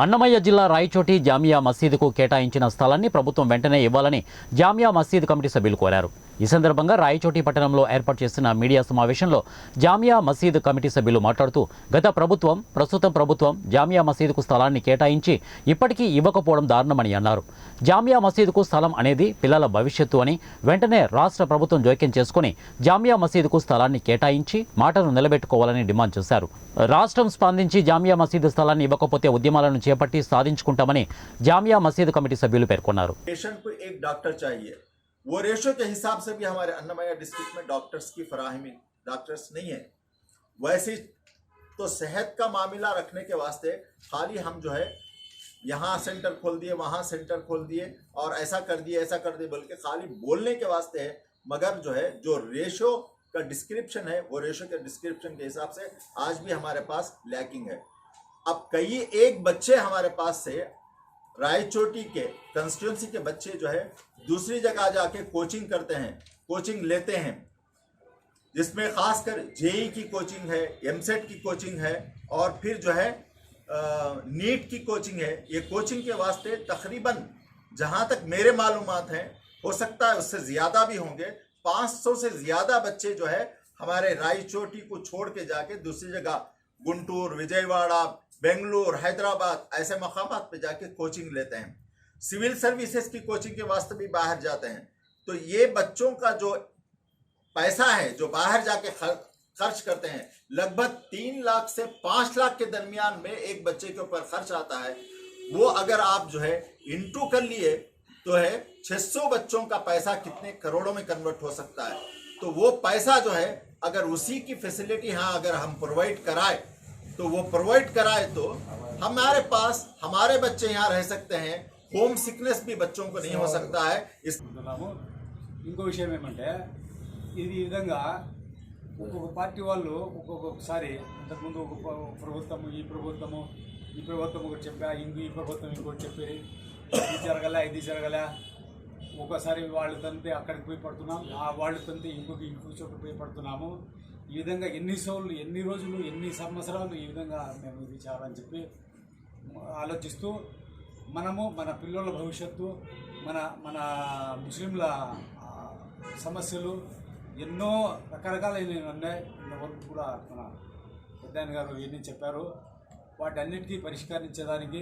అన్నమయ్య జిల్లా రాయచోటి జామియా మసీదుకు కేటాయించిన స్థలాన్ని ప్రభుత్వం వెంటనే ఇవ్వాలని జామియా మసీద్ కమిటీ సభ్యులు కోరారు. ఈ సందర్భంగా రాయచోటి పట్టణంలో ఏర్పాటు చేసిన మీడియా సమావేశంలో జామియా మసీద్ కమిటీ సభ్యులు మాట్లాడుతూ గత ప్రభుత్వం, ప్రస్తుతం ప్రభుత్వం జామియా మసీదుకు స్థలాన్ని కేటాయించి ఇప్పటికీ ఇవ్వకపోవడం దారుణమని అన్నారు. జామియా మసీదుకు స్థలం అనేది పిల్లల భవిష్యత్తు అని వెంటనే రాష్ట్ర ప్రభుత్వం జోక్యం చేసుకుని జామియా మసీదుకు స్థలాన్ని కేటాయించి మాటను నిలబెట్టుకోవాలని డిమాండ్ చేశారు. రాష్ట్రం స్పందించి జామియా మసీదు స్థలాన్ని ఇవ్వకపోతే ఉద్యమాలను చేపట్టి సాధించుకుంటామని జామియా మసీద్ కమిటీ సభ్యులు పేర్కొన్నారు. वो रेशो के हिसाब से भी हमारे अन्नमయ్య डिस्ट्रिक्ट में डॉक्टर्स की फराहमी डॉक्टर्स नहीं है। वैसे तो सेहत का मामला रखने के वास्ते खाली हम जो है यहाँ सेंटर खोल दिए, वहाँ सेंटर खोल दिए और ऐसा कर दिए बल्कि खाली बोलने के वास्ते है, मगर जो है जो रेशो का डिस्क्रिप्शन है वो रेशो के डिस्क्रिप्शन के हिसाब से आज भी हमारे पास लैकिंग है। अब कई एक बच्चे हमारे पास से रायचोटी के कंस्टिट्यूंसी के बच्चे जो है दूसरी जगह जाके कोचिंग करते हैं, कोचिंग लेते हैं, जिसमें खासकर जेई की कोचिंग है, एमसेट की कोचिंग है और फिर जो है नीट की कोचिंग है। ये कोचिंग के वास्ते तकरीबन जहाँ तक मेरे मालूमात हैं, हो सकता है उससे ज़्यादा भी होंगे, 500 से ज़्यादा बच्चे जो है हमारे रायचोटी को छोड़ के जाके दूसरी जगह गुंटूर, विजयवाड़ा, बेंगलुरु, हैदराबाद ऐसे मकामात पे जाके कोचिंग लेते हैं। सिविल सर्विसेज की कोचिंग के वास्ते भी बाहर जाते हैं। तो ये बच्चों का जो पैसा है जो बाहर जाके खर्च करते हैं, लगभग 3 लाख से 5 लाख के दरमियान में एक बच्चे के ऊपर खर्च आता है। वो अगर आप जो है इंटू कर लिए तो है 600 बच्चों का पैसा कितने करोड़ों में कन्वर्ट हो सकता है। तो वो पैसा जो है अगर उसी की फैसिलिटी हाँ अगर हम प्रोवाइड कराए तो वो प्रोवाइड कराए तो हमारे पास हमारे बच्चे यहाँ रह सकते हैं। होम सिकनेस भी बच्चों को नहीं हो सकता है। ఇంకో విషయం ఏమంటే ఇది విధంగా ఒక్కొక్క పార్టీ వాళ్ళు ఒక్కొక్కసారి ఇంతకుముందు ప్రభుత్వము ఈ ప్రభుత్వం ఒకటి చెప్పా, ఈ ప్రభుత్వం ఇంకోటి చెప్పి ఇది జరగలే ఒకసారి వాళ్ళు తంతే అక్కడికి పోయి పడుతున్నాం, ఆ వాళ్ళు తంతే ఇంకో చోట పోయి పడుతున్నాము. ఈ విధంగా ఎన్ని రోజులు ఎన్ని సంవత్సరాలు ఈ విధంగా మేము ఇది చేయాలని చెప్పి ఆలోచిస్తూ మనము మన పిల్లల భవిష్యత్తు, మన ముస్లింల సమస్యలు ఎన్నో రకరకాలైన ఉన్నాయి. ఇంతవరకు కూడా మన పెద్దాయన గారు ఎన్ని చెప్పారు, వాటన్నిటికీ పరిష్కరించేదానికి